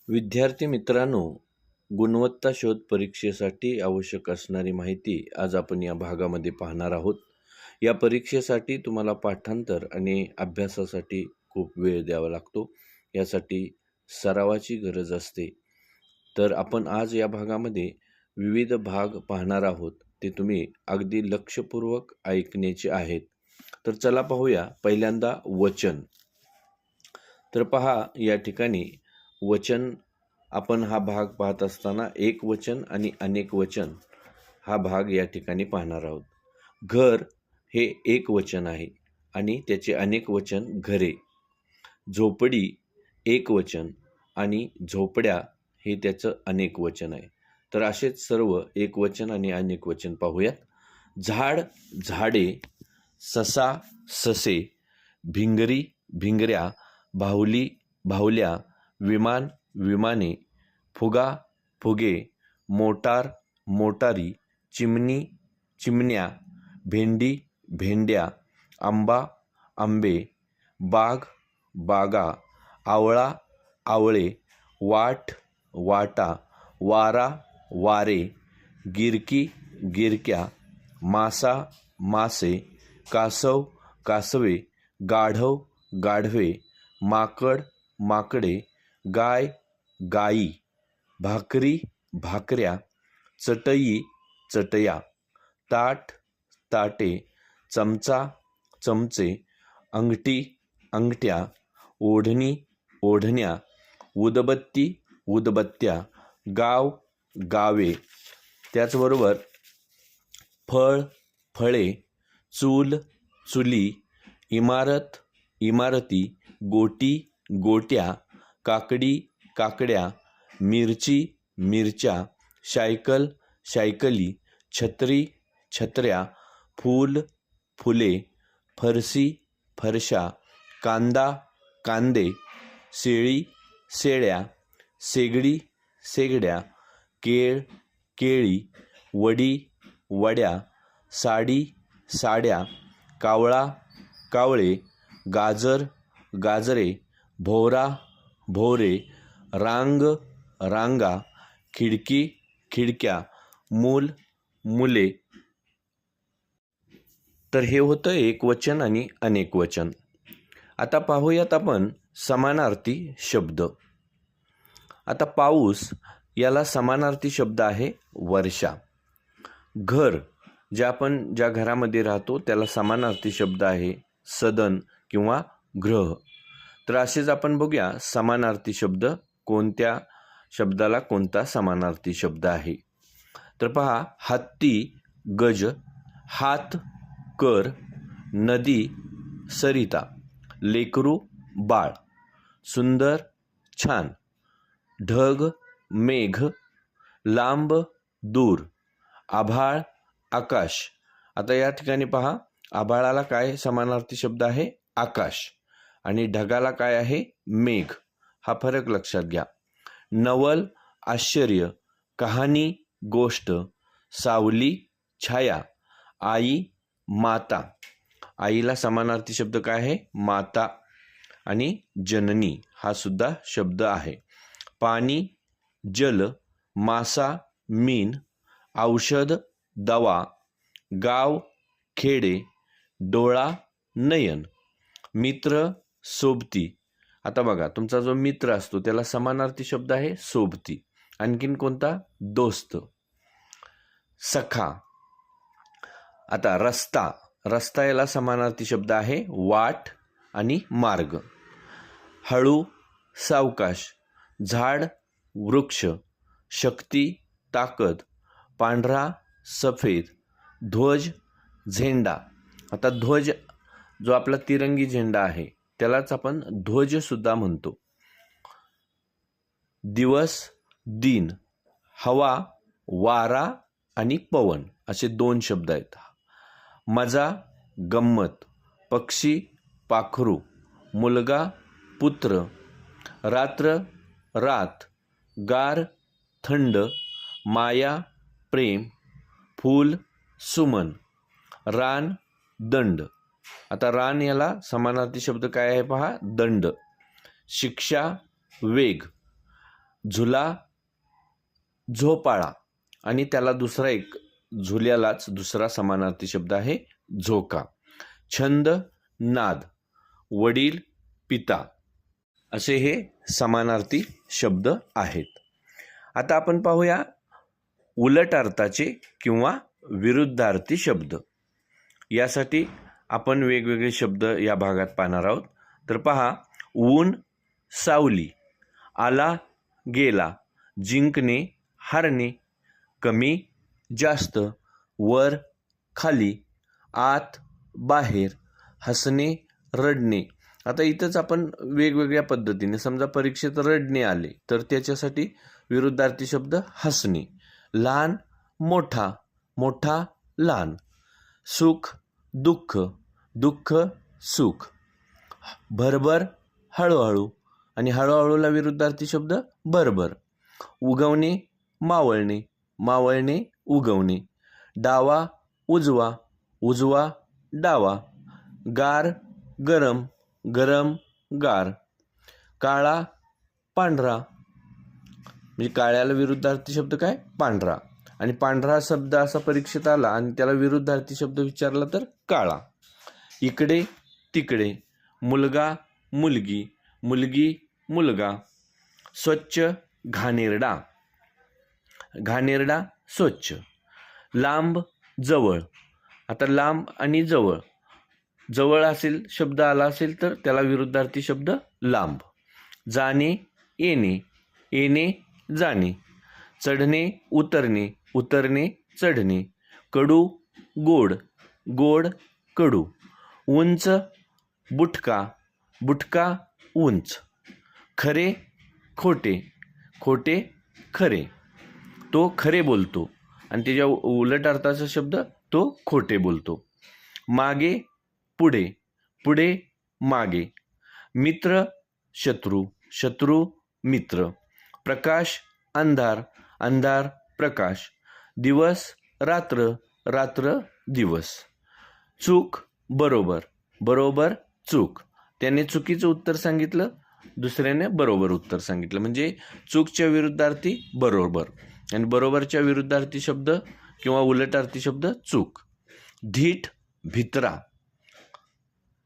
विद्यार्थी मित्रांनो, गुणवत्ता शोध परीक्षेसाठी आवश्यक असणारी माहिती आज आपण या भागामध्ये पाहणार आहोत. या परीक्षेसाठी तुम्हाला पाठांतर आणि अभ्यासासाठी खूप वेळ द्यावा लागतो. यासाठी सरावाची गरज असते. तर आपण आज या भागामध्ये विविध भाग पाहणार आहोत. ते तुम्ही अगदी लक्षपूर्वक ऐकण्याचे आहेत. तर चला पाहूया. पहिल्यांदा वचन. तर पहा, या ठिकाणी वचन आपण हा भाग पाहत असताना एक वचन आणि अनेक वचन हा भाग या ठिकाणी पाहणार आहोत. घर हे एक वचन आहे आणि त्याचे अनेक वचन घरे. झोपडी एक वचन आणि झोपड्या हे त्याचं अनेक वचन आहे. तर असेच सर्व एक वचन आणि अनेक वचन पाहूयात. झाड झाडे, ससा ससे, भिंगरी भिंगऱ्या, बाहुली बाहुल्या, विमान विमाने, फुगा फुगे, मोटार मोटारी, चिमणी चिमण्या, भेंडी भेंड्या, आंबा आंबे, बाग बागा, आवळा आवळे, वाट वाटा, वारा वारे, गिरकी गिरक्या, मासा मासे, कासव कासवे, गाढव गाढवे, माकड माकडे, गाय गाई, भाकरी भाकऱ्या, चटई चटया, ताट ताटे, चमचा चमचे, अंगठी अंगठ्या, ओढणी ओढण्या, उदबत्ती उदबत्त्या, गाव गावे. त्याचबरोबर फळ फळे, चूल चुली, इमारत इमारती, गोटी गोट्या, काकडी काकड्या, मिरची मिरच्या, सायकल सायकली, छत्री छत्र्या, फूल फुले, फरशी फरशा, कांदा कांदे, शेळी शेळ्या, शेगडी शेगड्या, केळ केळी, वडी वड्या, साडी साड्या, कावळा कावळे, गाजर गाजरे, भोवरा भोवरे, रांग रांगा, खिडकी खिडक्या, मूल मुले. तर हे होतं एक वचन आणि अनेक वचन. आता पाहूयात आपण समानार्थी शब्द. आता पाऊस याला समानार्थी शब्द आहे वर्षा. घर ज्या घरामध्ये राहतो त्याला समानार्थी शब्द आहे सदन किंवा गृह. तर असेच आपण बघूया समानार्थी शब्द, कोणत्या शब्दाला कोणता समानार्थी शब्द आहे. तर पहा, हत्ती गज, हात कर, नदी सरिता, लेकरू बाळ, सुंदर छान, ढग मेघ, लांब दूर, आभाळ आकाश. आता या ठिकाणी पहा, आभाळाला काय समानार्थी शब्द आहे आकाश आणि ढगाला काय आहे मेघ. हा फरक लक्षात घ्या. नवल आश्चर्य, कहाणी गोष्ट, सावली छाया, आई माता. आईला समानार्थी शब्द काय आहे माता आणि जननी हा सुद्धा शब्द आहे. पाणी जल, मासा मीन, औषध दवा, गाव खेडे, डोळा नयन, मित्र सोबती. आता बघा, तुमचा जो मित्र असतो त्याला समानार्थी शब्द आहे सोबती. आणखीन कोणता दोस्त, सखा. आता रस्ता, रस्ता याला समानार्थी शब्द आहे वाट आणि मार्ग. हळू सावकाश, झाड वृक्ष, शक्ती ताकद, पांढरा सफेद, ध्वज झेंडा. आता ध्वज जो आपला तिरंगी झेंडा आहे त्यालाच आपण ध्वज सुद्धा म्हणतो. दिवस दिन, हवा वारा आणि पवन असे दोन शब्द आहेत. मजा गंमत, पक्षी पाखरू, मुलगा पुत्र, रात्र रात, गार थंड, माया प्रेम, फूल सुमन, रान दंड. आता रान याला समानार्थी शब्द काय आहे पहा दंड. शिक्षा वेग, झुला झोपाळा, आणि त्याला दुसरा एक झुल्यालाच दुसरा समानार्थी शब्द आहे झोका. छंद नाद, वडील पिता, असे हे समानार्थी शब्द आहेत. आता आपण पाहूया उलट अर्थाचे किंवा विरुद्धार्थी शब्द. यासाठी आपण वेगवेगळे शब्द या भागात पाहणार आहोत. तर पहा, ऊन सावली, आला गेला, जिंकणे हारणे, कमी जास्त, वर खाली, आत बाहेर, हसणे रडणे. आता इथंच आपण वेगवेगळ्या पद्धतीने, समजा परीक्षेत रडणे आले तर त्याच्यासाठी विरुद्धार्थी शब्द हसणे. लहान मोठा, मोठा लहान, सुख दुःख, दुःख सुख, भरभर हळूहळू, आणि हळूहळूला विरुद्धार्थी शब्द भरभर. उगवणे मावळणे, मावळणे उगवणे. डावा उजवा, उजवा डावा. गार गरम, गरम गार. काळा पांढरा, म्हणजे काळ्याला विरुद्धार्थी शब्द काय? पांढरा. आणि पांढरा शब्द असा परीक्षेत आला आणि त्याला विरुद्धार्थी शब्द विचारला तर काळा. इकडे तिकडे, मुलगा मुलगी, मुलगी मुलगा. स्वच्छ घाणेरडा, घाणेरडा स्वच्छ. लांब जवळ, आता लांब आणि जवळ, जवळ असेल शब्द आला असेल तर त्याला विरुद्धार्थी शब्द लांब. जाणे येणे, येणे जाणे. चढणे उतरणे, उतरणे चढणे. कडू गोड, गोड कडू. उंच बुटका, बुटका उंच. खरे खोटे, खोटे खरे. तो खरे बोलतो आणि त्याच्या उलट अर्थाचा शब्द तो खोटे बोलतो. मागे पुढे, पुढे मागे. मित्र शत्रू, शत्रू मित्र. प्रकाश अंधार, अंधार प्रकाश. दिवस रात्र, रात्र दिवस. चूक बरोबर, बरोबर चूक. त्याने चुकीचं उत्तर सांगितलं, दुसऱ्याने बरोबर उत्तर सांगितलं. म्हणजे चूकच्या विरुद्धार्थी बरोबर, आणि बरोबरच्या विरुद्धार्थी शब्द किंवा उलटार्थी शब्द चूक. धीट भित्रा,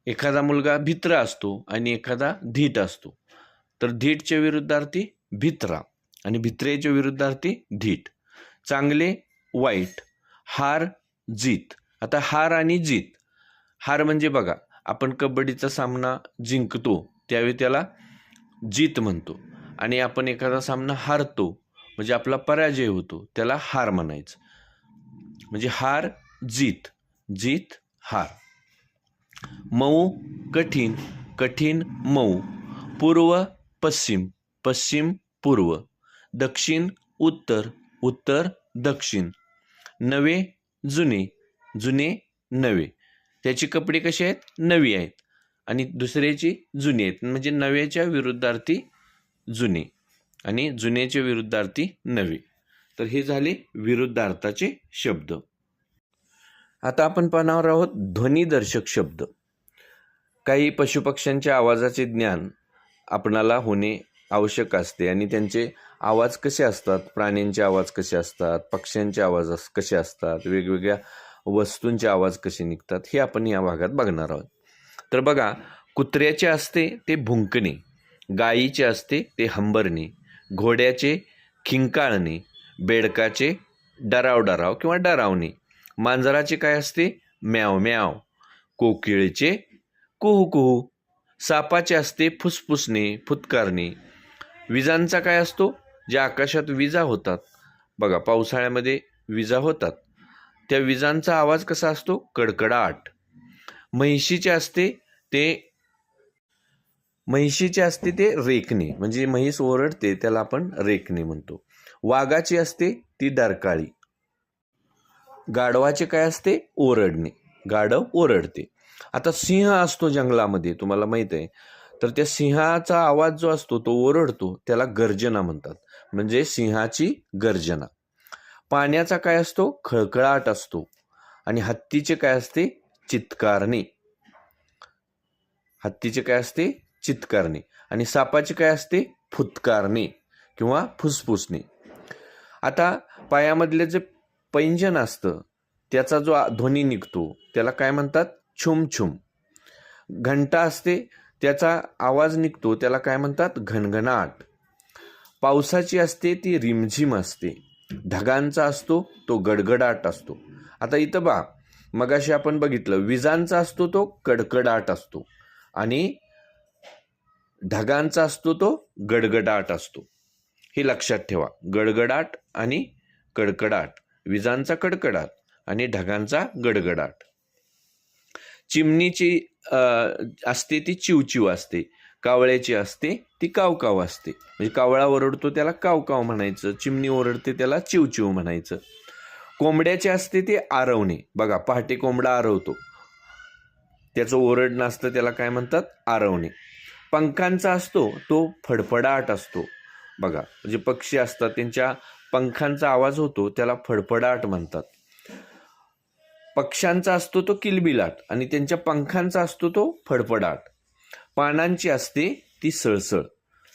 एखादा मुलगा भित्र असतो आणि एखादा धीट असतो. तर धीटच्या विरुद्धार्थी भित्रा आणि भित्रेच्या विरुद्धार्थी धीट. चांगले वाईट. हार जीत. आता हार आणि जीत, हार म्हणजे बघा, आपण कबड्डीचा सामना जिंकतो त्यावेळी त्याला जीत म्हणतो, आणि आपण एखादा सामना हारतो म्हणजे आपला पराजय होतो त्याला हार म्हणायचं. म्हणजे हार जीत, जीत हार. मऊ कठीण, कठीण मऊ. पूर्व पश्चिम, पश्चिम पूर्व. दक्षिण उत्तर, उत्तर दक्षिण. नवे जुने, जुने नवे. त्याची कपडे कसे आहेत? नवी आहेत, आणि दुसऱ्याची जुनी आहेत. म्हणजे नव्याच्या विरुद्धार्थी जुने आणि जुन्याच्या विरुद्धार्थी नवे. तर हे झाले विरुद्धार्थाचे शब्द. आता आपण पाहणार आहोत ध्वनिदर्शक शब्द. काही पशुपक्ष्यांच्या आवाजाचे ज्ञान आपणाला होणे आवश्यक असते, आणि त्यांचे आवाज कसे असतात, प्राण्यांचे आवाज कसे असतात, पक्ष्यांचे आवाज कसे असतात, वेगवेगळ्या वस्तूंचे आवाज कसे निघतात, हे आपण या भागात बघणार आहोत. तर बघा, कुत्र्याचे असते ते भुंकणे, गायीचे असते ते हंबरणे, घोड्याचे खिंकाळणे, बेडकाचे डराव डराव किंवा डरावणे, मांजराचे काय असते? म्याव म्याव, कोकिळेचे कुहू कुहू, सापाचे असते फुसफुसणे, फुतकारणे. विजांचा काय असतो? ज्या आकाशात विजा होतात बघा, पावसाळ्यामध्ये विजा होतात, त्या विजांचा आवाज कसा असतो? कडकडाट. म्हैशीचे असते ते रेखणे, म्हणजे म्हैस ओरडते त्याला आपण रेखणे म्हणतो. वाघाची असते ती डरकाळी. गाढवाचे काय असते? ओरडणे, गाढव ओरडते. आता सिंह असतो जंगलामध्ये, तुम्हाला माहित आहे, तर त्या सिंहाचा आवाज जो असतो तो ओरडतो त्याला गर्जना म्हणतात, म्हणजे सिंहाची गर्जना. पाण्याचा काय असतो? खळखळाट असतो. आणि हत्तीचे काय असते? चित्कारणे. हत्तीचे काय असते? चित्कारणे. आणि सापाचे काय असते? फुतकारणे. किंवा फुसफुसणे. आता पायामधले जे पैंजण असतं त्याचा जो ध्वनी निघतो त्याला काय म्हणतात? छुम छुम. घंटा असते त्याचा आवाज निघतो त्याला काय म्हणतात? घणघणाट. पावसाची असते ती रिमझिम असते. ढगांचा असतो तो गडगडाट असतो. आता इथं बा, मगाशी आपण बघितलं, विजांचा असतो तो कडकडाट असतो आणि ढगांचा असतो तो गडगडाट असतो. हे लक्षात ठेवा. गडगडाट आणि कडकडाट. विजांचा कडकडाट आणि ढगांचा गडगडाट. चिमणीची असते ती चिवचिव असते. कावळ्याची असते ती कावकाव असते. म्हणजे कावळा ओरडतो त्याला कावकाव म्हणायचं, चिमणी ओरडते त्याला चिवचिव म्हणायचं. कोंबड्याचे असते ते आरवणे. बघा, पहाटे कोंबडा आरवतो, त्याचं ओरडणं असतं त्याला काय म्हणतात? आरवणे. पंखांचा असतो तो फडफडाट असतो. बघा, जे पक्षी असतात त्यांच्या पंखांचा आवाज होतो त्याला फडफडाट म्हणतात. पक्ष्यांचा असतो तो किलबिलाट आणि त्यांच्या पंखांचा असतो तो फडफडाट. पानांची असते ती सळसळ.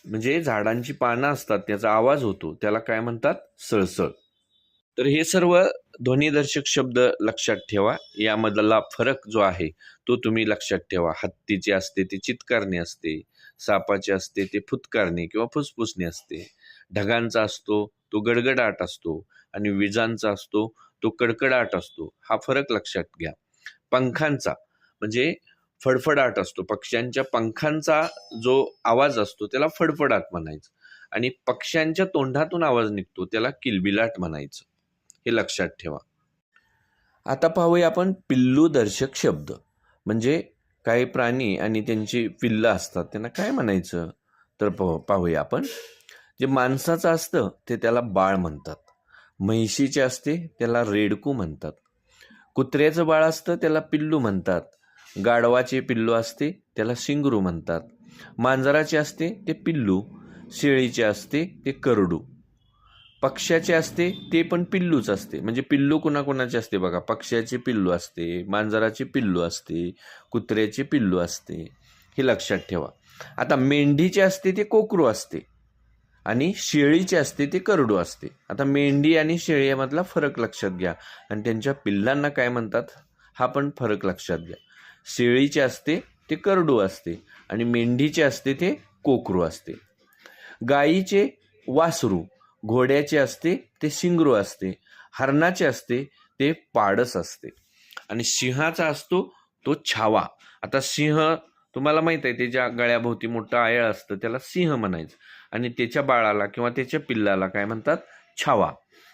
म्हणजे झाडांची पानं असतात त्याचा आवाज होतो त्याला काय म्हणतात? सळसळ. तर हे सर्व ध्वनिदर्शक शब्द लक्षात ठेवा. यामधला फरक जो आहे तो तुम्ही लक्षात ठेवा. हत्तीचे असते ते चित्कारणे असते, सापाचे असते ते फुतकारणे किंवा फुसफुसणे असते, ढगांचा असतो तो गडगडाट असतो आणि विजांचा असतो तो कडकडाट असतो. हा फरक लक्षात घ्या. पंखांचा म्हणजे फडफडाट असतो. पक्ष्यांच्या पंखांचा जो आवाज असतो त्याला फडफडाट म्हणायचं आणि पक्ष्यांच्या तोंडातून आवाज निघतो त्याला किलबिलाट म्हणायचं. हे लक्षात ठेवा. आता पाहूया आपण पिल्लू दर्शक शब्द. म्हणजे काही प्राणी आणि त्यांची पिल्लं असतात त्यांना काय म्हणायचं? तर पाहूया आपण. जे माणसाचं असतं ते त्याला बाळ म्हणतात. म्हैशीचे असते त्याला रेडकू म्हणतात. कुत्र्याचं बाळ असतं त्याला पिल्लू म्हणतात. गाढवाचे पिल्लू असते त्याला शिंगरू म्हणतात. मांजराचे असते ते पिल्लू. शेळीचे असते ते करडू. पक्ष्याचे असते ते पण पिल्लूच असते. म्हणजे पिल्लू कुणाकुणाचे असते बघा. पक्ष्याचे पिल्लू असते, मांजराचे पिल्लू असते, कुत्र्याचे पिल्लू असते. हे लक्षात ठेवा. आता मेंढीचे असते ते कोकरू असते आणि शेळीचे असते ते करडू असते. आता मेंढी आणि शेळी यामधला फरक लक्षात घ्या आणि त्यांच्या पिल्लांना काय म्हणतात हा पण फरक लक्षात घ्या. शेळीचे असते ते करडू असते आणि मेंढीचे असते ते कोकरू असते. गाईचे वासरू, घोड्याचे असते ते शिंगरू असते, हरणाचे असते ते पाडस असते आणि सिंहाचा असतो तो छावा. आता सिंह तुम्हाला माहित आहे त्याच्या गळ्याभोवती मोठं आयळ असतं त्याला सिंह म्हणायचं आणि त्याच्या बाळाला किंवा त्याच्या पिल्लाला काय म्हणतात? छावा.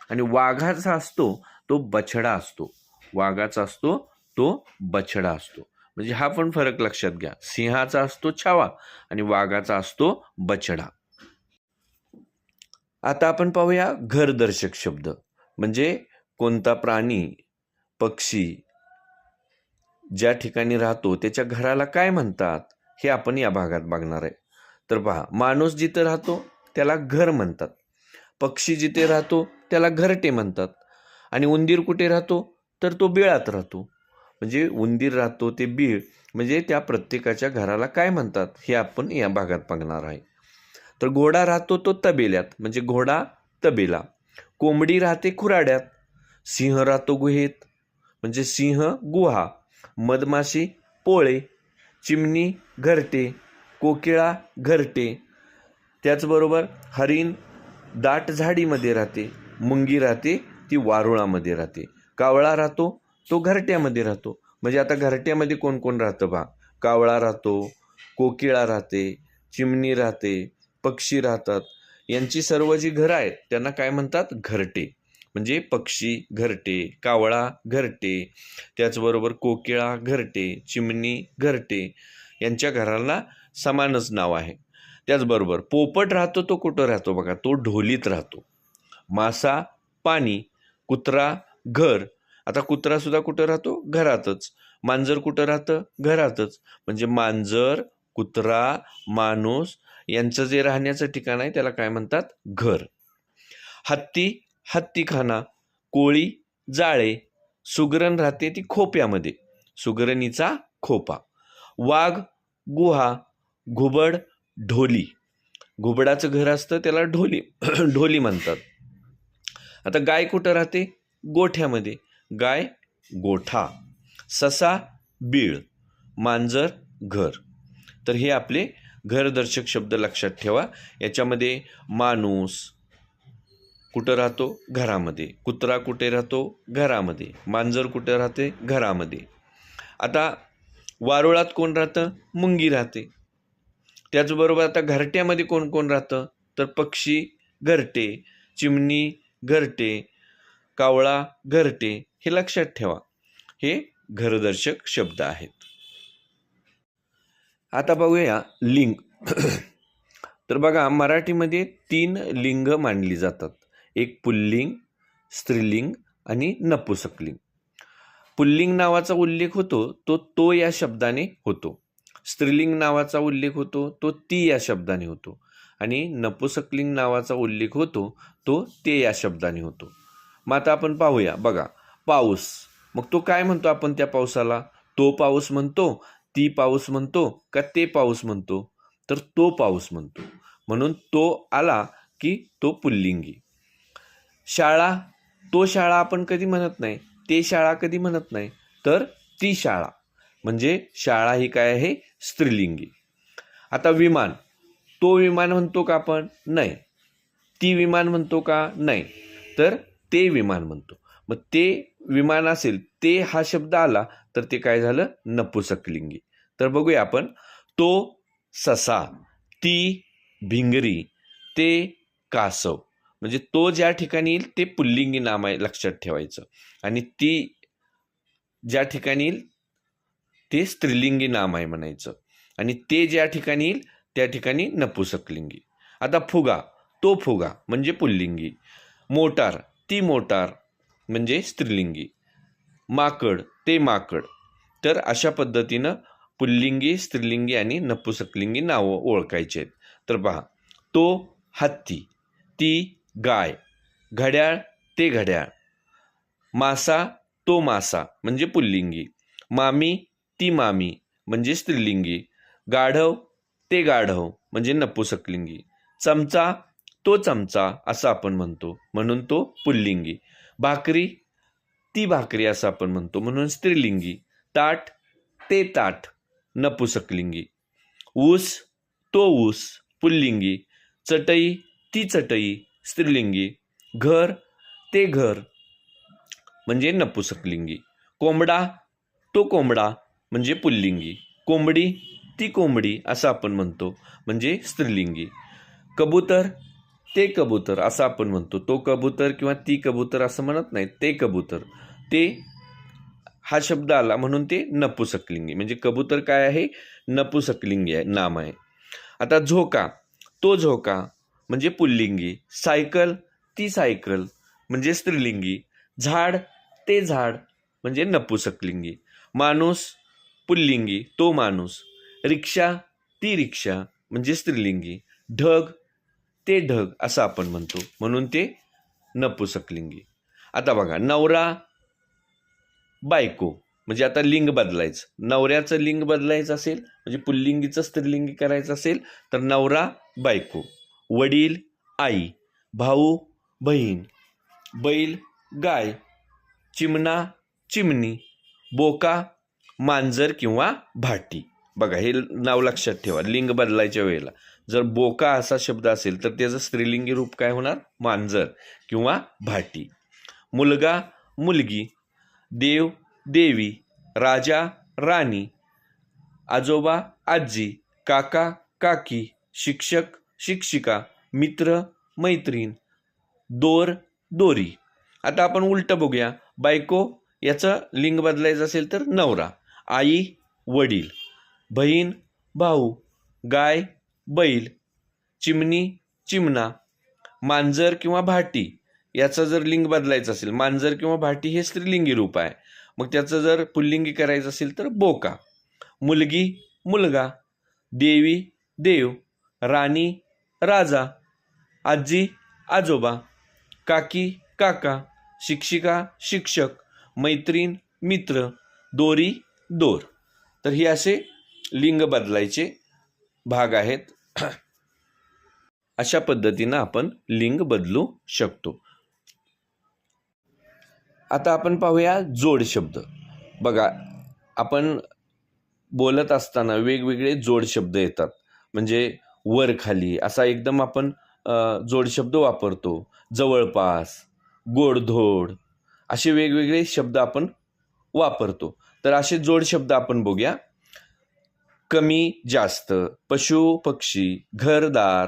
आणि वाघाचा असतो तो बछडा असतो. वाघाचा असतो तो बछडा असतो. म्हणजे हा पण फरक लक्षात घ्या. सिंहाचा असतो छावा आणि वाघाचा असतो बछडा. आता आपण पाहूया घरदर्शक शब्द. म्हणजे कोणता प्राणी, पक्षी ज्या ठिकाणी राहतो त्याच्या घराला काय म्हणतात हे आपण या भागात बघणार आहे. तर पहा, माणूस जिथे राहतो त्याला घर म्हणतात. पक्षी जिथे राहतो त्याला घरटे म्हणतात. आणि उंदीर कुठे राहतो तर तो बिळात राहतो. म्हणजे उंदीर राहतो ते बीळ, म्हणजे त्या प्रत्येकाच्या घराला काय म्हणतात हे आपण या भागात बघणार आहे. तर घोडा राहतो तो तबेल्यात, म्हणजे घोडा तबेला. कोंबडी राहते खुराड्यात. सिंह राहतो गुहेत, म्हणजे सिंह गुहा. मधमाशी पोळे. चिमणी घरटे. कोकिळा घरटे. त्याचबरोबर हरिण दाट झाडीमध्ये राहते. मुंगी राहते ती वारुळामध्ये राहते. कावळा राहतो तो घरट्यामध्ये राहतो. म्हणजे आता घरट्यामध्ये कोण कोण राहतं पहा. कावळा राहतो, कोकिळा राहते, चिमणी राहते, पक्षी राहतात. यांची सर्व जी घरं आहेत त्यांना काय म्हणतात? घरटे. म्हणजे पक्षी घरटे, कावळा घरटे, त्याचबरोबर कोकिळा घरटे, चिमणी घरटे, यांच्या घराला समानच नाव आहे. त्याचबरोबर पोपट राहतो तो कुठं राहतो बघा, तो ढोलीत राहतो. मासा पाणी. कुत्रा घर. आता कुत्रा सुद्धा कुठं राहतो? घरातच. मांजर कुठं राहतं? घरातच. म्हणजे मांजर, कुत्रा, माणूस यांचं जे राहण्याचं ठिकाण आहे त्याला काय म्हणतात? घर. हत्ती हत्तीखाना. कोळी जाळे. सुगरण राहते ती खोप्यामध्ये. सुगरणीचा खोपा. वाघ गुहा. घुबड ढोली. घुबडाचं घर असतं त्याला ढोली ढोली म्हणतात. आता गाय कुठं राहते? गोठ्यामध्ये. गाय गोठा. ससा बीळ. मांजर घर. तर हे आपले घरदर्शक शब्द लक्षात ठेवा. याच्यामध्ये माणूस कुठं राहतो? घरामध्ये. कुत्रा कुठे राहतो? घरामध्ये. मांजर कुठे राहते? घरामध्ये. आता वारुळात कोण राहतं? मुंगी राहते. त्याचबरोबर आता घरट्यामध्ये कोण कोण राहतं? तर पक्षी घरटे, चिमणी घरटे, कावळा घरटे. हे लक्षात ठेवा. हे घरदर्शक शब्द आहेत. आता बघूया लिंग. तर बघा, मराठीमध्ये 3 लिंग मानली जातात. एक पुल्लिंग, स्त्रीलिंग आणि नपुसकलिंग. पुल्लिंग नावाचा उल्लेख होतो तो या शब्दाने होतो. स्त्रीलिंग नावाचा उल्लेख होतो तो ती या शब्दाने होतो. आणि नपुसकलिंग नावाचा उल्लेख होतो तो ते या शब्दाने होतो. मग आता आपण पाहूया. बघा, पाऊस. मग तो काय म्हणतो आपण त्या पावसाला? तो पाऊस म्हणतो, ती पाऊस म्हणतो का ते पाऊस म्हणतो? तर तो पाऊस म्हणतो. म्हणून तो आला की तो पुल्लिंगी. शाळा. तो शाळा आपण कधी म्हणत नाही. ते शाळा कधी म्हणत नाही. तर ती शाळा. म्हणजे शाळा ही काय आहे? स्त्रीलिंगी. आता विमान. तो विमान म्हणतो का आपण? नाही. ती विमान म्हणतो का? नाही. तर ते विमान म्हणतो. मग ते विमान असेल, ते हा शब्द आला तर ते काय झालं? नपुसकलिंगी. तर बघूया आपण. तो ससा, ती भिंगरी, ते कासव. म्हणजे तो ज्या ठिकाणी येईल ते पुल्लिंगी नाम आहे, लक्षात ठेवायचं. आणि ती ज्या ठिकाणी येईल ते स्त्रीलिंगी नाम आहे म्हणायचं. आणि ते ज्या ठिकाणी येईल त्या ठिकाणी नपुसकलिंगी. आता फुगा. तो फुगा म्हणजे पुल्लिंगी. मोटार. ती मोटार म्हणजे स्त्रीलिंगी. माकड. ते माकड. तर अशा पद्धतीनं पुल्लिंगी, स्त्रीलिंगी आणि नपुसकलिंगी नावं ओळखायची आहेत. तर पहा, तो हत्ती, ती गाय, घड्याळ ते घड्याळ, मासा तो मासा म्हणजे पुल्लिंगी, मामी ती मामी म्हणजे स्त्रीलिंगी, गाढव ते गाढव म्हणजे नपुसकलिंगी, चमचा तो चमचा असं आपण म्हणतो म्हणून तो पुल्लिंगी, भाकरी ती भाकरी असं आपण म्हणतो म्हणून स्त्रीलिंगी, ताट ते ताट नपुसकलिंगी, ऊस तो ऊस पुल्लिंगी, चटई ती चटई स्त्रीलिंगी, घर ते घर म्हणजे नपुसकलिंगी, कोंबडा तो कोंबडा म्हणजे पुल्लिंगी, कोंबडी ती कोंबडी असं आपण म्हणतो म्हणजे स्त्रीलिंगी, कबूतर ते कबूतर असं आपण म्हणतो, तो कबूतर किंवा ती कबूतर असं म्हणत नाही, ते कबूतर, ते हा शब्द आला म्हणून ते नपुसकलिंगी म्हणजे कबूतर काय आहे? नपुसकलिंगी आहे, नाम आहे. आता झोका तो झोका म्हणजे पुल्लिंगी, सायकल ती सायकल म्हणजे स्त्रीलिंगी, झाड ते झाड म्हणजे नपुसकलिंगी, माणूस पुल्लिंगी तो माणूस, रिक्षा ती रिक्षा म्हणजे स्त्रीलिंगी, ढग ते ढग असं आपण म्हणतो म्हणून ते नपुसकलिंगी. आता बघा, नवरा बायको म्हणजे आता लिंग बदलायचं, नवऱ्याचं लिंग बदलायचं असेल म्हणजे पुल्लिंगीचं स्त्रीलिंगी करायचं असेल तर नवरा बायको, वडील आई, भाऊ बहीण, बैल गाय, चिमणा चिमणी, बोका मांजर किंवा भाटी. बघा, हे नाव लक्षात ठेवा लिंग बदलायच्या वेळेला. जर बोका असा शब्द असेल तर त्याचं स्त्रीलिंगी रूप काय होणार? मांजर किंवा भाटी. मुलगा मुलगी, देव देवी, राजा राणी, आजोबा आजी, काका काकी, शिक्षक शिक्षिका, मित्र मैत्रीण, दोर दोरी. आता आपण उलटं बघूया. बायको याचं लिंग बदलायचं असेल तर नवरा, आई वडील, बहीण भाऊ, गाय बैल, चिमणी चिमणा, मांजर किंवा भाटी याचं जर लिंग बदलायचं असेल, मांजर किंवा भाटी हे स्त्रीलिंगी रूप आहे, मग त्याचं जर पुल्लिंगी करायचं असेल तर बोका, मुलगी मुलगा, देवी देव, राणी राजा, आजी आजोबा, काकी काका, शिक्षिका शिक्षक, मैत्रीण मित्र, दोरी दोर. तर हे असे लिंग बदलायचे भाग आहेत. अशा पद्धतीनं आपण लिंग बदलू शकतो. आता आपण पाहूया जोड शब्द. बघा, आपण बोलत असताना वेगवेगळे जोड शब्द येतात. म्हणजे वर खाली असा एकदम आपण जोड शब्द वापरतो. जवळपास, गोडधोड असे वेगवेगळे शब्द आपण वापरतो. तर असे जोड शब्द आपण बघूया. कमी जास्त, पशु पक्षी, घरदार,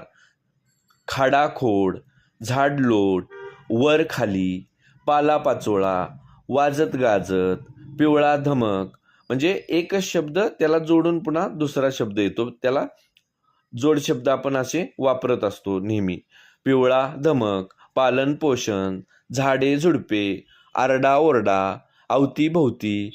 खाडाखोड, झाडलोट, वर खाली, पालापाचोळा, वाजत गाजत, पिवळा धमक. म्हणजे एकच शब्द त्याला जोडून पुन्हा दुसरा शब्द येतो. त्याला जोड शब्द आपण असे वापरत असतो नेहमी. पिवळा धमक, पालन पोषण, झाडे झुडपे, आरडाओरडा, अवतीभोवती,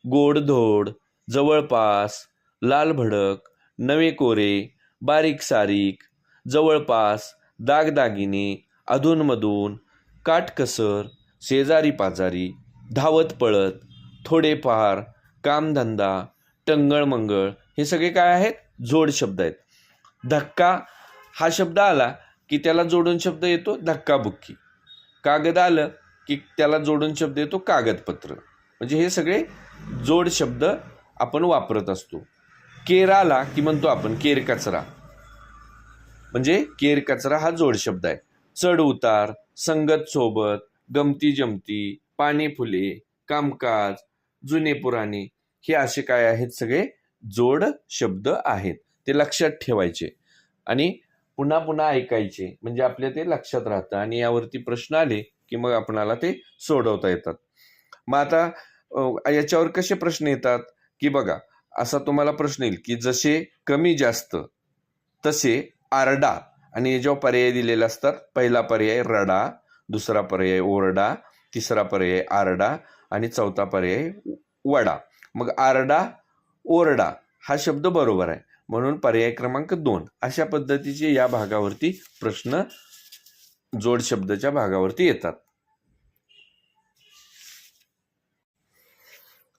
गोडधोड, जवळपास, लाल भडक, नवे कोरे, बारीक सारीक, जवळपास, दागदागिने, अधूनमधून, काटकसर, शेजारी पाजारी, धावत पळत, थोडेफार, कामधंदा, टंगळमंगळ हे सगळे काय आहेत? जोड शब्द आहेत. धक्का हा शब्द आला की त्याला जोडून शब्द येतो धक्काबुक्की. कागद आलं की त्याला जोडून शब्द येतो कागदपत्र. म्हणजे हे सगळे जोड शब्द आपण वापरत असतो. केर आला की म्हणतो आपण केर कचरा. म्हणजे केर कचरा हा जोड शब्द आहे. चढ उतार, संगत सोबत, गमती जमती, पाणी फुले, कामकाज, जुने पुराणे हे असे काय आहेत? सगळे जोड शब्द आहेत. ते लक्षात ठेवायचे आणि पुन्हा पुन्हा ऐकायचे, म्हणजे आपल्या ते लक्षात राहतं. आणि यावरती प्रश्न आले की मग आपणाला ते सोडवता येतात. मग आता याच्यावर कसे प्रश्न येतात की बघा, असा तुम्हाला प्रश्न येईल की जसे कमी जास्त तसे आरडा, आणि याच्यावर पर्याय दिलेले असतात. पहिला पर्याय रडा, दुसरा पर्याय ओरडा, तिसरा पर्याय आरडा आणि चौथा पर्याय वडा. मग आरडा ओरडा हा शब्द बरोबर आहे, म्हणून पर्याय क्रमांक 2. अशा पद्धतीचे या भागावरती प्रश्न जोड शब्दाच्या भागावरती येतात.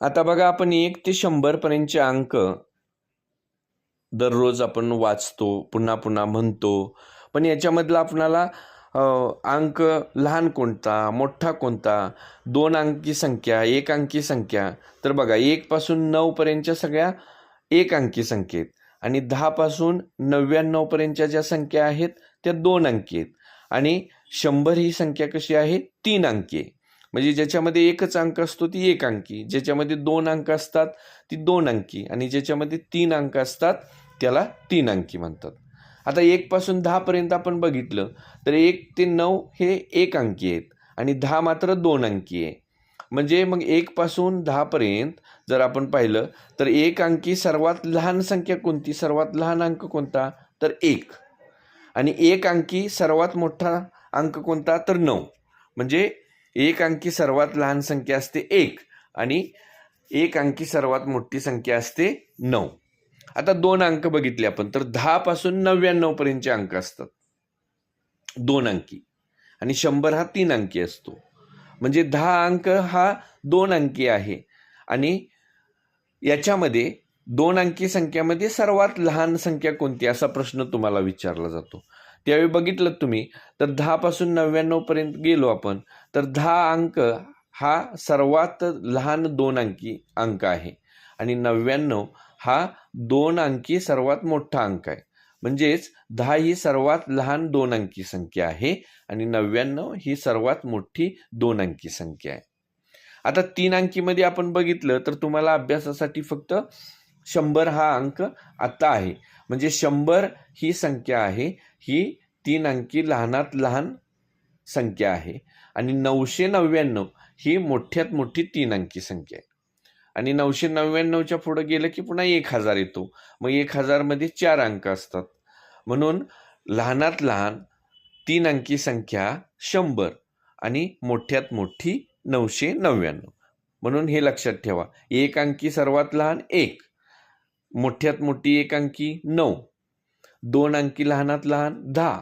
आता बघा, आपण 1 ते 100 पर्यंतचे अंक दररोज आपण वाचतो, पुन्हा पुन्हा म्हणतो. पण याच्यामधला आपणाला अंक लहान कोणता, मोठा कोणता, 2 अंकी संख्या, 1 अंकी संख्या. तर बघा, 1 पासून 9 पर्यंतच्या सगळ्या 1 अंकी संख्या आहेत आणि 10 पासून 99 पर्यंतच्या ज्या संख्या आहेत त्या 2 अंकी आहेत. आणि 100 ही संख्या कशी आहे? 3 अंकी आहे. म्हणजे ज्याच्यामध्ये एकच अंक असतो ती 1 अंकी, ज्याच्यामध्ये 2 अंक असतात ती 2 अंकी, आणि ज्याच्यामध्ये 3 अंक असतात त्याला 3 अंकी म्हणतात. आता 1 पासून 10 पर्यंत आपण बघितलं तर 1 ते 9 हे 1 अंकी आहेत आणि 10 मात्र 2 अंकी आहे. म्हणजे मग 1 पासून 10 पर्यंत जर आपण पाहिलं तर 1 अंकी सर्वात लहान संख्या कोणती? सर्वात लहान अंक कोणता? तर 1. आणि 1 अंकी सर्वात मोठा अंक कोणता? तर 9. म्हणजे 1 अंकी सर्वात लहान संख्या असते 1 आणि 1 अंकी सर्वात मोठी संख्या असते 9. आता 2 अंक बघितले आपण तर 10 पासून 99 पर्यंतचे अंक असतात 2 अंकी, आणि 100 हा 3 अंकी असतो. म्हणजे 10 अंक हा 2 अंकी आहे. आणि याच्यामध्ये 2 अंकी संख्यामध्ये सर्वात लहान संख्या कोणती असा प्रश्न तुम्हाला विचारला जातो. त्यावेळी बघितलं तुम्ही तर 10 पासून 99 पर्यंत गेलो आपण तर 10 अंक हा सर्वात लहान 2 अंकी अंक आहे आणि 99 हा 2 अंकी सर्वात मोठा अंक आहे. म्हणजेच 10 ही सर्वात लहान 2 अंकी संख्या आहे आणि 99 ही सर्वात मोठी 2 अंकी संख्या आहे. आता 3 अंकीमध्ये आपण बघितलं तर तुम्हाला अभ्यासासाठी फक्त 100 हा अंक आता आहे. म्हणजे 100 ही संख्या आहे, ही 3 अंकी लहानात लहान संख्या आहे आणि 999 ही मोठ्यात मोठी 3 अंकी संख्या आहे. आणि 999च्या पुढे गेलं की पुन्हा 1000 येतो. मग 1000 मध्ये 4 अंक असतात. म्हणून लहानात लहान 3 अंकी संख्या 100 आणि मोठ्यात मोठी 999. म्हणून हे लक्षात ठेवा. 1 अंकी सर्वात लहान 1, मोठ्यात मोठी 1 अंकी 9, 2 अंकी लहानात लहान 10,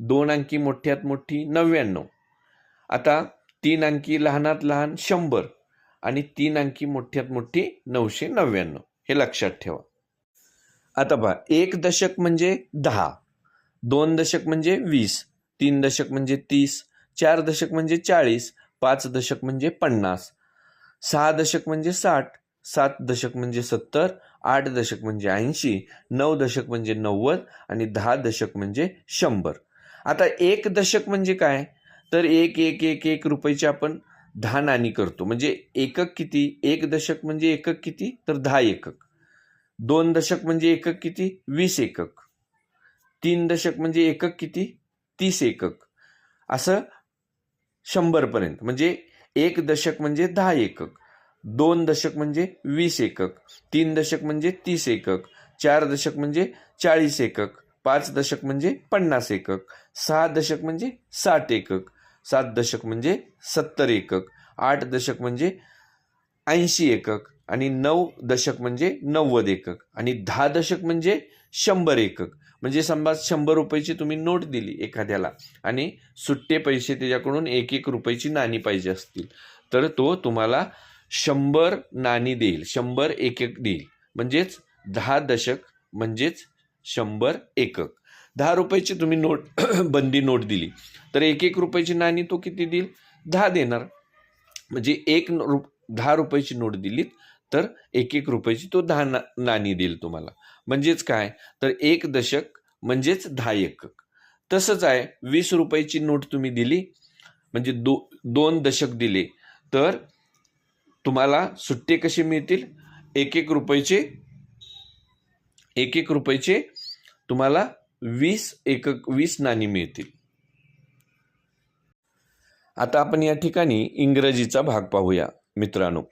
2 अंकी मोठ्यात मोठी 99. आता 3 अंकी लहानात लहान 100 आणि 3 अंकी मोठ्यात मोठी 999. हे लक्षात ठेवा. आता पहा, 1 दशक म्हणजे 10. 2 दशक म्हणजे 20, 3 दशक म्हणजे 30, 4 दशक म्हणजे 40, 5 दशक म्हणजे 50, 6 दशक म्हणजे 60, 7 दशक म्हणजे 70, 8 दशक म्हणजे 80, 9 दशक म्हणजे 90 आणि 10 दशक म्हणजे 100. आता 1 दशक म्हणजे काय? तर एक रुपयाची आपण 10 नाणी करतो. म्हणजे एकक किती? 1 दशक म्हणजे एकक किती? तर 10 एकक. 2 दशक म्हणजे एकक किती? 20 एकक. 3 दशक म्हणजे एकक किती? 30 एकक. असं 100 पर्यंत. म्हणजे 1 दशक म्हणजे 10 एकक, 2 दशक म्हणजे 20 एकक, 3 दशक म्हणजे 30 एकक, 4 दशक म्हणजे 40 एकक, 5 दशक म्हणजे 50 एकक, 6 दशक म्हणजे 60 एकक, 7 दशक म्हणजे 70 एकक, 8 दशक म्हणजे 80 एकक आणि 9 दशक म्हणजे 90 एकक आणि 10 दशक म्हणजे 100 एकक. म्हणजे समजा 100 रुपयाची तुम्ही नोट दिली एखाद्याला आणि सुट्टे पैसे त्याच्याकडून 1 रुपयाची नाणी पाहिजे असतील, तर तो तुम्हाला 100 नाणी देईल, 100 एकक देईल. म्हणजेच 10 दशक म्हणजेच 100 एकक. 10 रुपयाची तुम्ही नोट बंदी नोट दिली तर 1 रुपयाची नाणी तो किती देईल? 10 देणार. म्हणजे 10 रुपयाची नोट दिलीत तर 1 रुपयाची तो 10 नाणी देईल तुम्हाला. म्हणजेच काय? तर 1 दशक म्हणजेच 10 एकक. तसंच आहे 20 रुपयाची नोट तुम्ही दिली म्हणजे 2 दशक दिले तर तुम्हाला सुट्टे कसे मिळतील? 1 रुपयाचे तुम्हाला 20 नाणी मिळतील. आता आपण या ठिकाणी इंग्रजीचा भाग पाहूया मित्रांनो.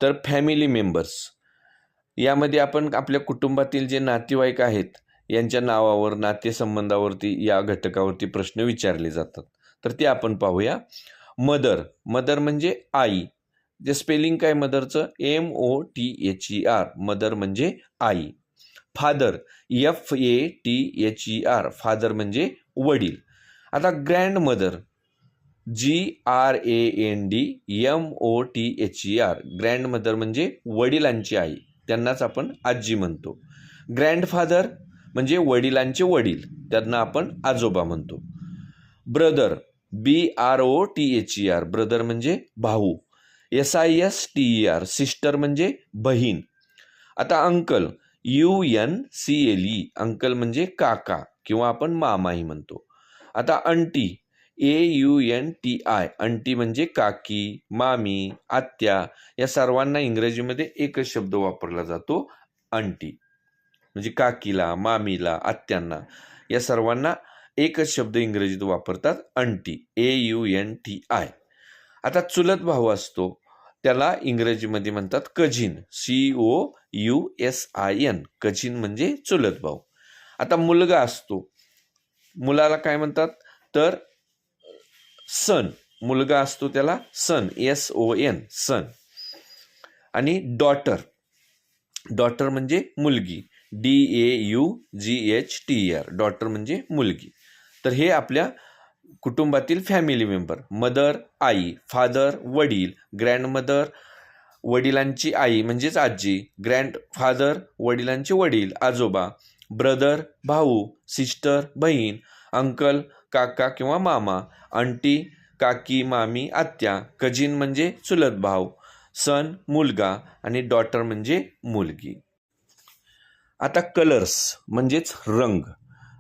तर फॅमिली मेंबर्स यामध्ये आपण आपल्या कुटुंबातील जे नातेवाईक आहेत यांच्या नावावर, नातेसंबंधावरती या घटकावरती प्रश्न विचारले जातात. तर ते आपण पाहूया. मदर म्हणजे आई. जे स्पेलिंग काय मदरचं? MOTHER. मदर म्हणजे आई. Father FATHER. फादर म्हणजे वडील. आता ग्रँडमदर GRANDMOTHER. ग्रँडमदर म्हणजे वडिलांची आई, त्यांनाच आपण आजी म्हणतो. ग्रँडफादर म्हणजे वडिलांचे वडील, त्यांना आपण आजोबा म्हणतो. Brother BROTHER. ब्रदर म्हणजे भाऊ. SISTER. सिस्टर म्हणजे बहीण. आता अंकल UNCLE. अंकल म्हणजे काका किंवा आपण मामाही म्हणतो. आता अंटी AUNTI. अंटी म्हणजे काकी, मामी, आत्या. या सर्वांना इंग्रजीमध्ये एकच शब्द वापरला जातो, अंटी. म्हणजे काकीला, मामीला, आत्यांना या सर्वांना एकच शब्द इंग्रजीत वापरतात, अंटी. AUNTI. आता चुलत भाऊ असतो त्याला इंग्रजीमध्ये म्हणतात कझिन. COUSIN. कझिन म्हणजे चुलत भाऊ. आता मुलगा असतो, मुलाला काय म्हणतात? तर सन. मुलगा असतो त्याला सन. SON. सन. आणि डॉटर म्हणजे मुलगी. DAUGHTER. डॉटर म्हणजे मुलगी. तर हे आपल्या कुटुंबातील फॅमिली मेंबर. मदर आई, फादर वडील, ग्रँडमदर वडिलांची आई म्हणजेच आजी, ग्रँडफादर वडिलांचे वडील आजोबा, ब्रदर भाऊ, सिस्टर बहीण, अंकल काका किंवा मामा, आंटी काकी मामी आत्या, कजिन म्हणजे चुलत भाऊ, सन मुलगा आणि डॉटर म्हणजे मुलगी. आता कलर्स म्हणजेच रंग.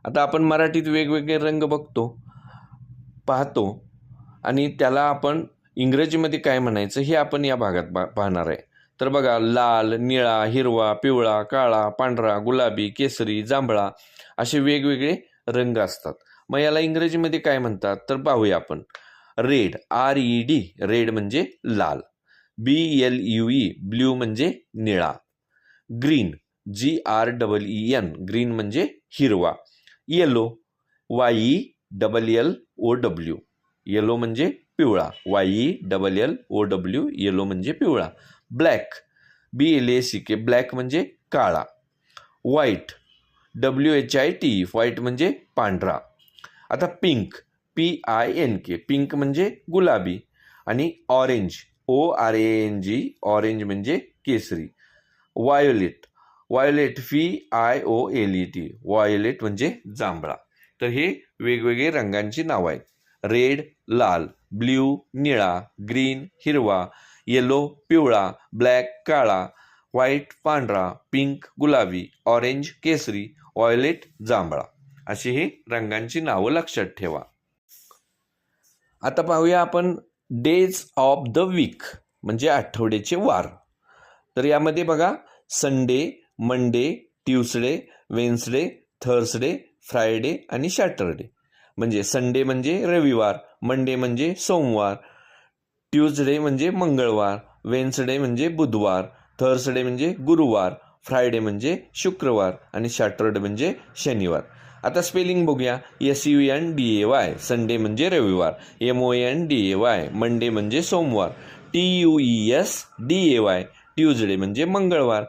आता आपण मराठीत वेगवेगळे रंग पाहतो आणि त्याला आपण इंग्रजीमध्ये काय म्हणायचं हे आपण या भागात पाहणार आहे. तर बघा, लाल, निळा, हिरवा, पिवळा, काळा, पांढरा, गुलाबी, केसरी, जांभळा असे वेगवेगळे रंग असतात. मग याला इंग्रजीमध्ये काय म्हणतात तर पाहूया आपण. Red RED. रेड म्हणजे लाल. BLUE. ब्ल्यू म्हणजे निळा. Green GREEN. ग्रीन म्हणजे हिरवा. Yellow YELLOW. येलो म्हणजे पिवळा. YELLOW. येलो म्हणजे पिवळा. Black BLACK. ब्लॅक म्हणजे काळा. White WHIT. व्हाईट म्हणजे पांढरा. आता पिंक PINK. पिंक म्हणजे गुलाबी. आणि ऑरेंज ORANG. ऑरेंज म्हणजे केसरी. Violet VIOLET. व्हायोलेट म्हणजे जांभळा. तर हे वेगवेगळे रंगांची नावं आहेत. रेड लाल, ब्ल्यू निळा, ग्रीन हिरवा, येलो पिवळा, ब्लॅक काळा, व्हाईट पांढरा, पिंक गुलाबी, ऑरेंज केसरी, व्हायोलेट जांभळा, अशी ही रंगांची नावं लक्षात ठेवा. आता पाहूया आपण डेज ऑफ द वीक म्हणजे आठवड्याचे वार. तर यामध्ये बघा Sunday, Monday, Tuesday, Wednesday, Thursday, Friday आणि सॅटरडे. म्हणजे संडे म्हणजे रविवार, मंडे म्हणजे सोमवार, ट्यूसडे म्हणजे मंगळवार, वेन्सडे म्हणजे बुधवार, थर्सडे म्हणजे गुरुवार, फ्रायडे म्हणजे शुक्रवार आणि सॅटरडे म्हणजे शनिवार. आता स्पेलिंग बघूया. SUNDAY संडे म्हणजे रविवार, MONDAY मंडे म्हणजे सोमवार, TUESDAY ट्यूजडे म्हणजे मंगळवार,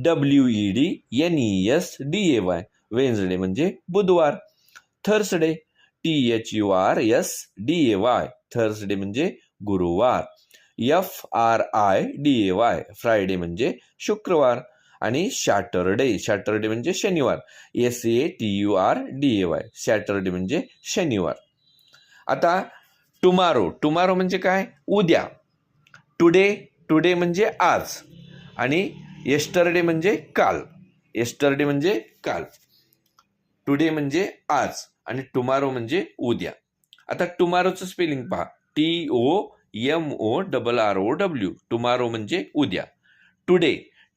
WEDNESDAY वेन्सडे म्हणजे बुधवार, थर्सडे THURSDAY थर्सडे म्हणजे गुरुवार, FRIDAY फ्रायडे म्हणजे शुक्रवार आणि सॅटरडे म्हणजे शनिवार, SATURDAY सॅटरडे म्हणजे शनिवार. आता टुमारो म्हणजे काय? उद्या. टुडे म्हणजे आज आणि येस्टरडे म्हणजे काल. टुडे म्हणजे आज आणि टुमारो म्हणजे उद्या. आता टुमारोचं स्पेलिंग पहा. TOMORROW टुमारो म्हणजे उद्या. टुडे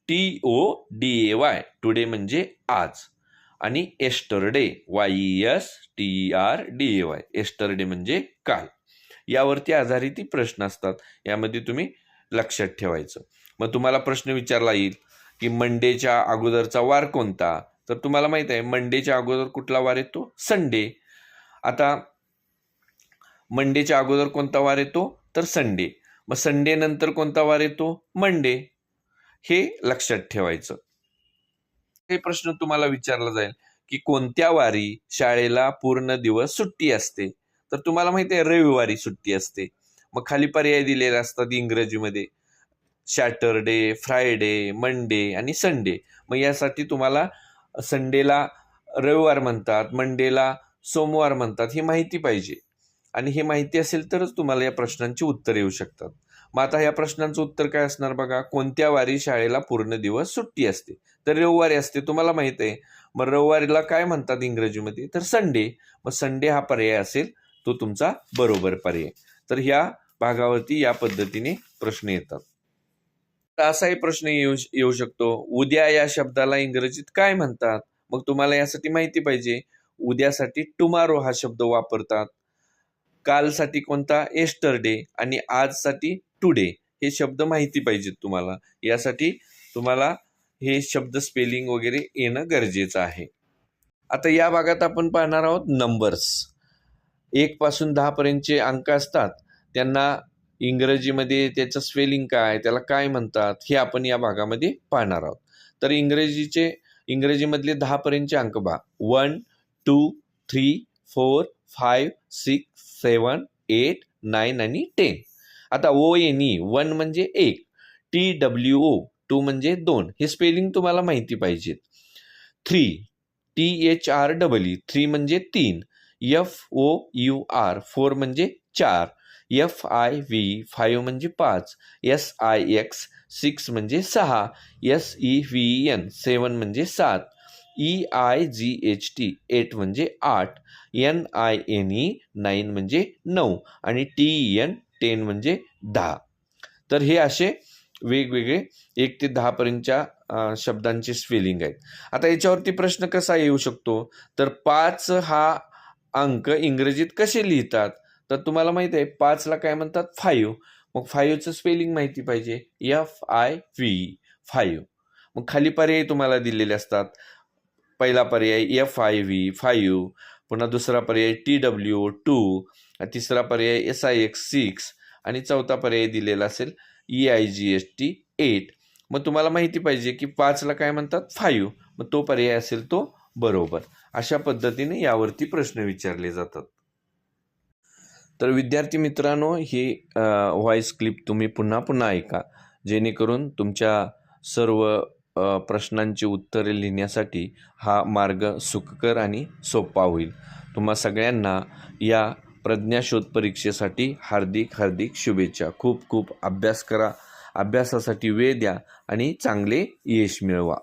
TODAY टुडे म्हणजे आज आणि एस्टरडे YESTERDAY एस्टरडे म्हणजे काल. यावरती आधारित प्रश्न असतात, यामध्ये तुम्ही लक्षात ठेवायचं. मग तुम्हाला प्रश्न विचारला येईल की मंडेच्या अगोदरचा वार कोणता? तर तुम्हाला माहित आहे मंडेच्या अगोदर कुठला वार येतो? संडे. आता मंडेच्या अगोदर कोणता वार येतो? तर संडे. मग संडे नंतर कोणता वार येतो? मंडे. हे लक्षात ठेवायचं. हे प्रश्न तुम्हाला विचारला जाईल की कोणत्या वारी शाळेला पूर्ण दिवस सुट्टी असते? तर तुम्हाला माहिती आहे रविवारी सुट्टी असते. मग खाली पर्याय दिलेले असतात इंग्रजीमध्ये, सॅटरडे, फ्रायडे, मंडे आणि संडे. मग यासाठी तुम्हाला संडेला रविवार म्हणतात, मंडेला सोमवार म्हणतात, ही माहिती पाहिजे. आणि हे माहिती असेल तरच तुम्हाला या प्रश्नांची उत्तर येऊ शकतात. मग आता या प्रश्नांचं उत्तर काय असणार बघा. कोणत्या वारी शाळेला पूर्ण दिवस सुट्टी असते? तर रविवारी असते, तुम्हाला माहित आहे. मग रविवारीला काय म्हणतात इंग्रजीमध्ये? तर संडे. मग संडे हा पर्याय असेल तो तुमचा बरोबर पर्याय. तर ह्या भागावरती या पद्धतीने प्रश्न येतात. तर असाही प्रश्न येऊ शकतो, उद्या या शब्दाला इंग्रजीत काय म्हणतात? मग तुम्हाला यासाठी माहिती पाहिजे. उद्यासाठी टुमारो हा शब्द वापरतात. कालसाठी कोणता? एस्टरडे. आणि आजसाठी टुडे. हे शब्द माहिती पाहिजेत तुम्हाला. यासाठी तुम्हाला हे शब्द स्पेलिंग वगैरे येणं गरजेचं आहे. आता या भागात आपण पाहणार आहोत नंबर्स. 1 पासून 10 पर्यंतचे अंक असतात, त्यांना इंग्रजीमध्ये त्याचं स्पेलिंग काय, त्याला काय म्हणतात, हे आपण या भागामध्ये पाहणार आहोत. तर इंग्रजीमधले 10 पर्यंतचे अंक पहा. 1, 2, 3, 4, 5, 6, 7, 8, 9 आणि 10. आता ONE 1 म्हणजे 1, TWO 2 म्हणजे 2. हे स्पेलिंग तुम्हाला माहिती पाहिजेत. 3, THREE 3 म्हणजे 3, FOUR 4 म्हणजे 4, FIV 5 म्हणजे 5, SIX 6 म्हणजे 6, SEVEN 7 म्हणजे 7, EIGHT 8 म्हणजे 8, NINE 9 म्हणजे 9 आणि TEN 10 म्हणजे 10. तर हे असे वेगवेगळे 1 ते 10 पर्यंतच्या शब्दांचे स्पेलिंग आहेत. आता याच्यावरती प्रश्न कसा येऊ शकतो? तर 5 हा अंक इंग्रजीत कसे लिहितात? तर तुम्हाला माहिती आहे 5ला काय म्हणतात? 5. मग 5चं स्पेलिंग माहिती पाहिजे. FIV 5. मग खाली पर्याय तुम्हाला दिलेले असतात. पहिला पर्याय FIV 5, पुन्हा दुसरा पर्याय TWO 2, तिसरा पर्याय SIX 6 आणि चौथा पर्याय दिलेला असेल EIGHT 8. मग तुम्हाला माहिती पाहिजे की 5ला काय म्हणतात? 5. मग तो पर्याय असेल तो बरोबर. अशा पद्धतीने यावरती प्रश्न विचारले जातात. तर विद्यार्थी मित्रांनो, ही व्हॉइस क्लिप तुम्ही पुन्हा पुन्हा ऐका, जेणेकरून तुमच्या सर्व प्रश्नांची उत्तरे लिहिण्यासाठी हा मार्ग सुखकर आणि सोपा होईल. तुम्हा सगळ्यांना या प्रज्ञाशोध परीक्षेसाठी हार्दिक हार्दिक शुभेच्छा. खूप खूप अभ्यास करा, अभ्यासासाठी वेळ द्या आणि चांगले यश मिळवा.